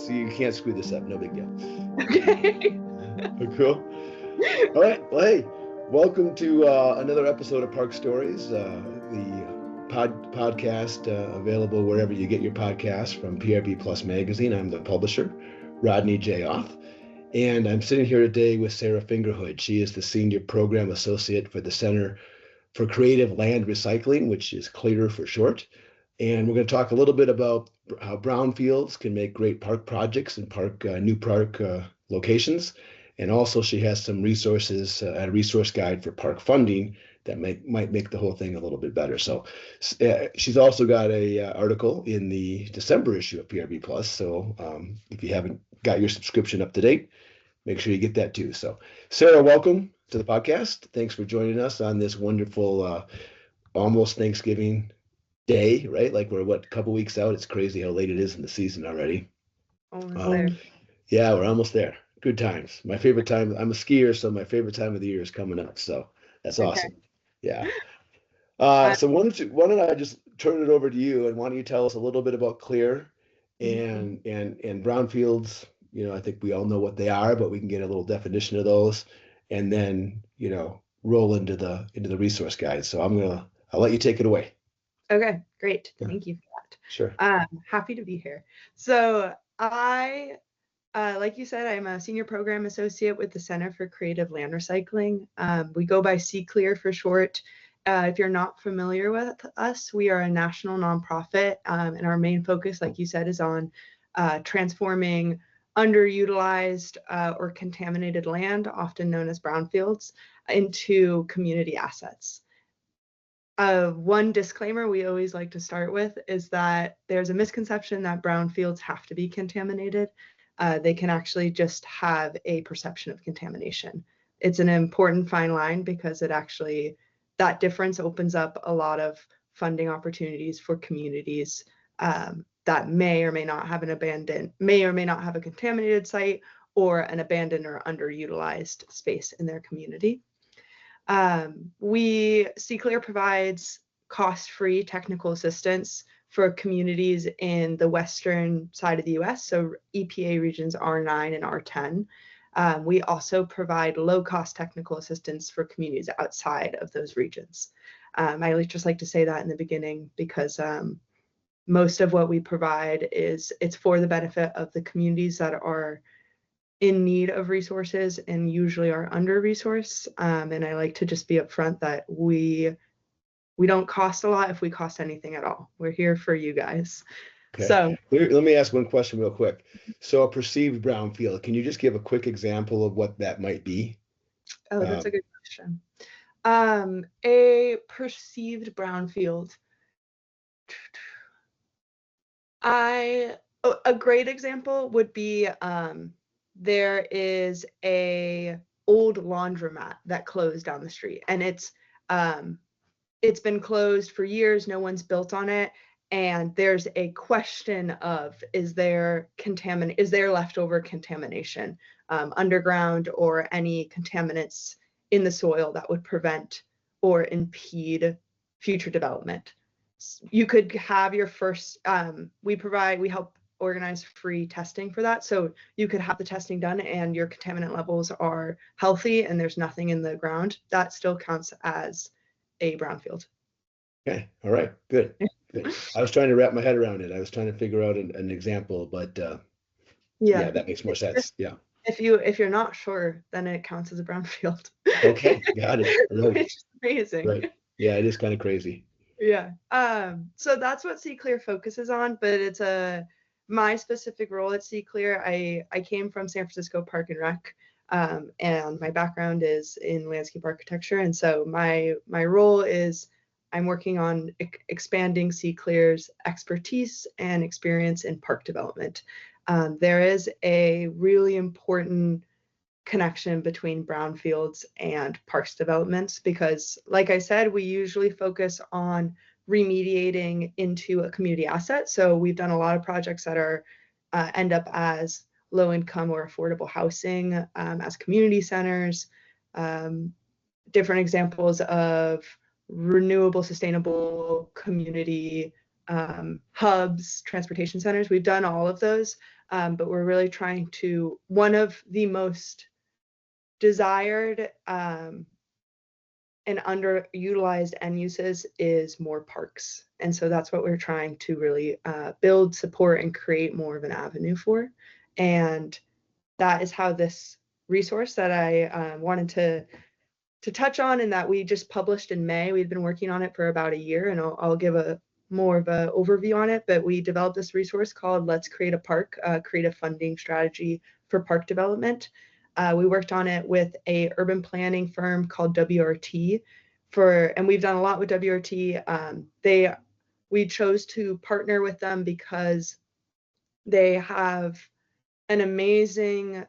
you can't screw this up. No big deal. Okay. Cool. All right. Well, hey, welcome to another episode of Park Stories, the podcast available wherever you get your podcasts from PRB Plus Magazine. I'm the publisher, Rodney J. Off, and I'm sitting here today with Sarah Fingerhood. She is the Senior Program Associate for the Center for Creative Land Recycling, which is CLEAR for short. And we're going to talk a little bit about how brownfields can make great park projects and new park locations. And also she has some resources, a resource guide for park funding that might make the whole thing a little bit better. So she's also got a article in the December issue of PRB Plus. So if you haven't got your subscription up to date, make sure you get that too. So Sarah, welcome to the podcast. Thanks for joining us on this wonderful almost Thanksgiving day, right? Like we're a couple weeks out. It's crazy how late it is in the season already. Almost there. Yeah, we're almost there. Good times. My favorite time. I'm a skier, so my favorite time of the year is coming up. So that's awesome. Yeah. So why don't I just turn it over to you, and why don't you tell us a little bit about CLEAR and brownfields? You know, I think we all know what they are, but we can get a little definition of those, and then roll into the resource guide. So I'll let you take it away. Okay, great. Thank you for that. Sure. Happy to be here. So I, like you said, I'm a Senior Program Associate with the Center for Creative Land Recycling. We go by CCLR for short. If you're not familiar with us, we are a national nonprofit, and our main focus, like you said, is on transforming underutilized or contaminated land, often known as brownfields, into community assets. One disclaimer we always like to start with is that there's a misconception that brownfields have to be contaminated. They can actually just have a perception of contamination. It's an important fine line because that difference opens up a lot of funding opportunities for communities that may or may not have a contaminated site or an abandoned or underutilized space in their community. CCLR provides cost-free technical assistance for communities in the western side of the US, so EPA regions R9 and R10. We also provide low-cost technical assistance for communities outside of those regions. I just like to say that in the beginning because most of what we provide it's for the benefit of the communities that are in need of resources and usually are under-resourced. And I like to just be upfront that we don't cost a lot if we cost anything at all. We're here for you guys. Okay. So let me ask one question real quick. So a perceived brownfield, can you just give a quick example of what that might be? Oh, that's a good question. A perceived brownfield. A great example would be there is a old laundromat that closed down the street, and it's been closed for years. No one's built on it, and there's a question of is there leftover contamination underground or any contaminants in the soil that would prevent or impede future development. You could have your first we help organize free testing for that. So you could have the testing done and your contaminant levels are healthy and there's nothing in the ground. That still counts as a brownfield. Okay. All right. Good. Good. I was trying to wrap my head around it. I was trying to figure out an example, but yeah, that makes more sense. Yeah. If you're not sure, then it counts as a brownfield. Okay. Got it. Right. It's amazing. Right. Yeah, it is kind of crazy. Yeah. So that's what CCLR focuses on, but my specific role at CCLR, I came from San Francisco Park and Rec, and my background is in landscape architecture. And so my role is I'm working on expanding CCLR's expertise and experience in park development. There is a really important connection between brownfields and parks developments because, like I said, we usually focus on remediating into a community asset. So we've done a lot of projects that end up as low-income or affordable housing, as community centers, different examples of renewable, sustainable community hubs, transportation centers. We've done all of those. but we're really trying to, one of the most desired and underutilized end uses is more parks. And so that's what we're trying to really build, support, and create more of an avenue for. And that is how this resource that I wanted to touch on, and that we just published in May. We've been working on it for about a year, and I'll give a more of an overview on it. But we developed this resource called Let's Create a Park, Creative Funding Strategy for Park Development. We worked on it with a urban planning firm called WRT and we've done a lot with WRT. We chose to partner with them because they have an amazing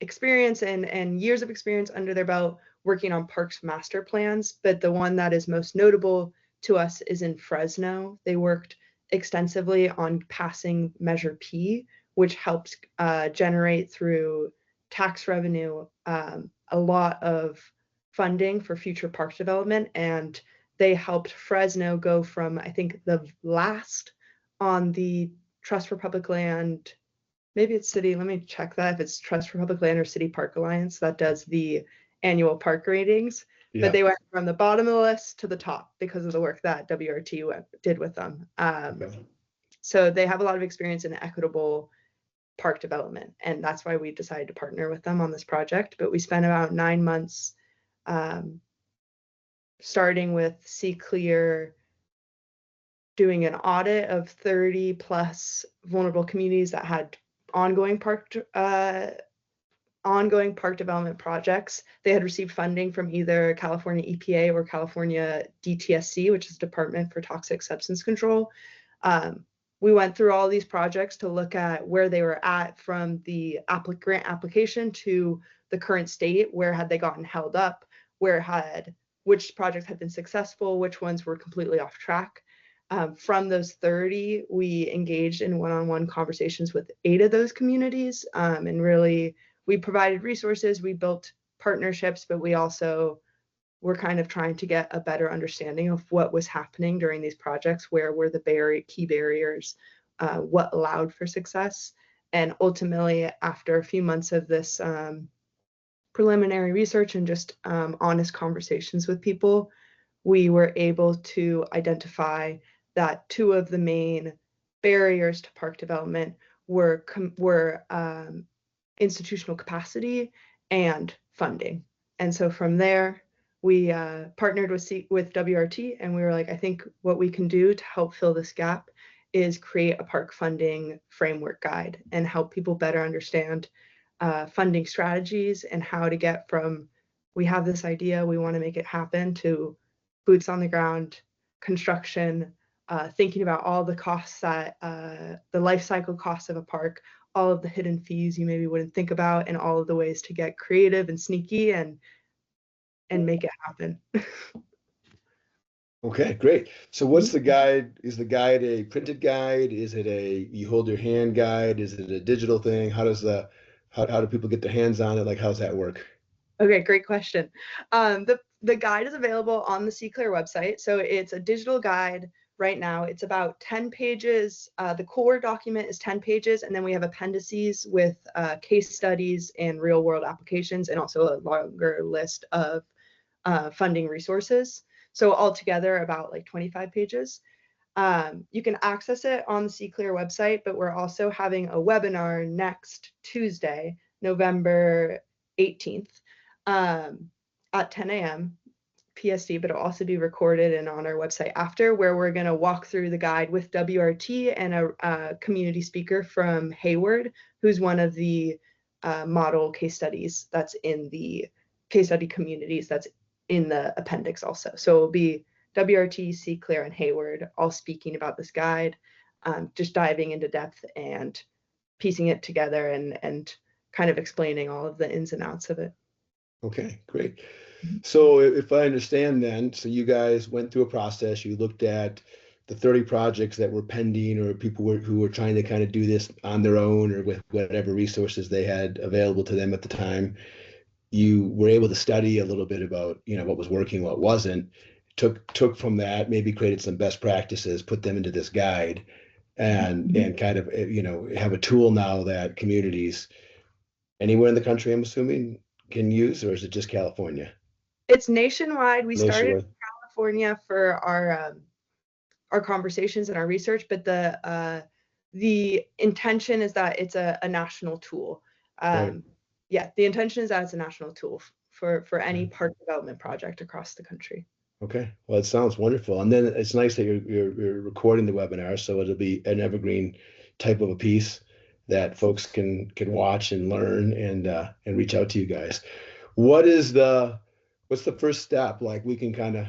experience and years of experience under their belt working on parks master plans. But the one that is most notable to us is in Fresno. They worked extensively on passing Measure P, which helps generate through tax revenue a lot of funding for future park development. And they helped Fresno go from, I think, the last on the Trust for Public Land, maybe it's city, let me check that if it's Trust for Public Land or City Park Alliance that does the annual park ratings. Yeah. But they went from the bottom of the list to the top because of the work that WRT did with them. Okay. So they have a lot of experience in equitable park development, and that's why we decided to partner with them on this project. But we spent about 9 months starting with CCLR, doing an audit of 30 plus vulnerable communities that had ongoing park development projects. They had received funding from either California EPA or California DTSC, which is Department for Toxic Substance Control. We went through all these projects to look at where they were at from the grant application to the current state. Where had they gotten held up? Which projects had been successful? Which ones were completely off track? From those 30, we engaged in one-on-one conversations with 8 of those communities, and really we provided resources, we built partnerships, but we also were kind of trying to get a better understanding of what was happening during these projects, where were the key barriers, what allowed for success. And ultimately, after a few months of this preliminary research and just honest conversations with people, we were able to identify that 2 of the main barriers to park development were institutional capacity and funding. And so from there, we partnered with WRT, and we were like, I think what we can do to help fill this gap is create a park funding framework guide and help people better understand funding strategies and how to get from, we have this idea, we want to make it happen, to boots on the ground, construction, thinking about all the costs that the life cycle costs of a park, all of the hidden fees you maybe wouldn't think about, and all of the ways to get creative and sneaky and make it happen. Okay, great. So what's the guide? Is the guide a printed guide? Is it a you hold your hand guide? Is it a digital thing? How do people get their hands on it? Like, how's that work? Okay, great question. The guide is available on the CCLR website. So it's a digital guide right now. It's about 10 pages. The core document is 10 pages, and then we have appendices with case studies and real world applications, and also a longer list of funding resources. So altogether about like 25 pages. You can access it on the CCLR website, but we're also having a webinar next Tuesday, November 18th, at 10 a.m. PST, but it'll also be recorded and on our website after, where we're going to walk through the guide with WRT and a community speaker from Hayward, who's one of the model case studies that's in the case study communities that's in the appendix also. So it'll be WRT, CCLR, and Hayward all speaking about this guide, just diving into depth and piecing it together and kind of explaining all of the ins and outs of it. Okay, great. So if I understand then, so you guys went through a process, you looked at the 30 projects that were pending, or people who were trying to kind of do this on their own or with whatever resources they had available to them at the time. You were able to study a little bit about, what was working, what wasn't, took from that, maybe created some best practices, put them into this guide. and kind of, have a tool now that communities anywhere in the country, I'm assuming, can use, or is it just California? It's nationwide. We started in Nationwide. California for our conversations and our research, but the intention is that it's a national tool. Right. Yeah, the intention is that it's a national tool for any park development project across the country. Okay. Well, it sounds wonderful. And then it's nice that you're recording the webinar, so it'll be an evergreen type of a piece that folks can watch and learn and reach out to you guys. What's the first step? Like, we can kind of,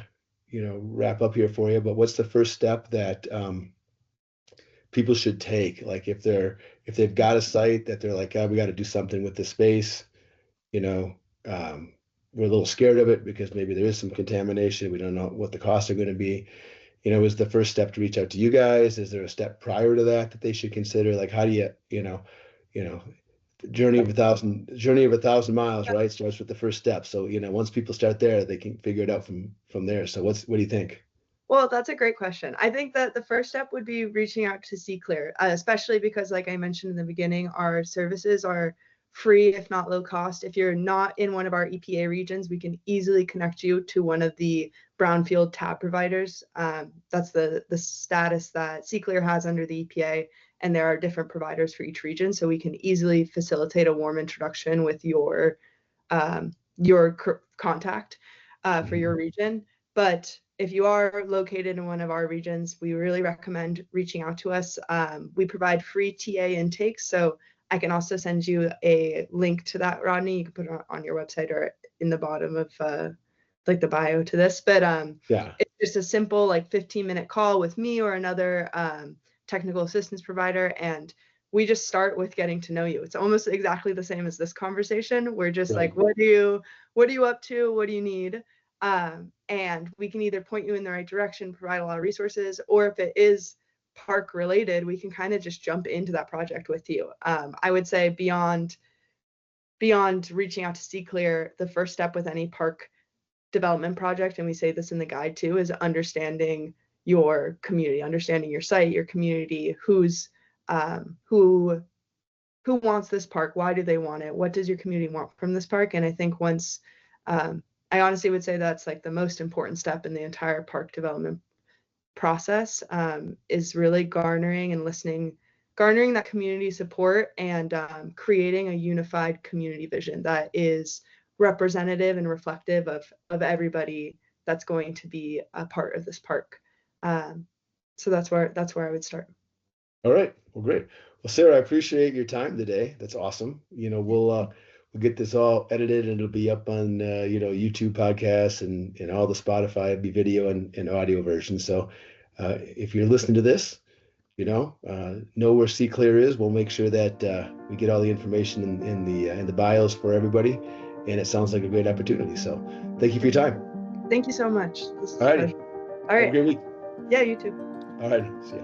wrap up here for you, but what's the first step that people should take? Like, if they've got a site that they're like, God, we got to do something with this space, you know, we're a little scared of it because maybe there is some contamination. We don't know what the costs are going to be. Is the first step to reach out to you guys? Is there a step prior to that they should consider? Like, how do you, journey of a thousand miles, right? Starts with the first step. So, once people start there, they can figure it out from there. So what do you think? Well, that's a great question. I think that the first step would be reaching out to CCLR, especially because, like I mentioned in the beginning, our services are free, if not low cost. If you're not in one of our EPA regions, we can easily connect you to one of the brownfield tab providers. That's the status that CCLR has under the EPA, and there are different providers for each region. So we can easily facilitate a warm introduction with your contact for your region. But if you are located in one of our regions, we really recommend reaching out to us. We provide free TA intakes, so I can also send you a link to that, Rodney. You can put it on your website or in the bottom of like the bio to this. But Yeah. it's just a simple 15-minute call with me or another technical assistance provider, and we just start with getting to know you. It's almost exactly the same as this conversation. We're just Right. like, what are you up to? What do you need? And we can either point you in the right direction, provide a lot of resources, or if it is park related, we can kind of just jump into that project with you. I would say beyond reaching out to CCLR, the first step with any park development project, and we say this in the guide too, is understanding your community, understanding your site, your community, who wants this park, why do they want it, what does your community want from this park. And I think once I honestly would say that's like the most important step in the entire park development process, is really garnering that community support and creating a unified community vision that is representative and reflective of everybody that's going to be a part of this park. So that's where I would start. All right. Well, great. Well, Sarah, I appreciate your time today. That's awesome. We'll get this all edited and it'll be up on YouTube podcasts and all the Spotify. It'll be video and audio versions. So if you're listening to this, know where CCLR is. We'll make sure that we get all the information in the bios for everybody. And it sounds like a great opportunity. So thank you for your time. Thank you so much. This is all right. All right. Have a great week. Yeah, you too. All right. See ya.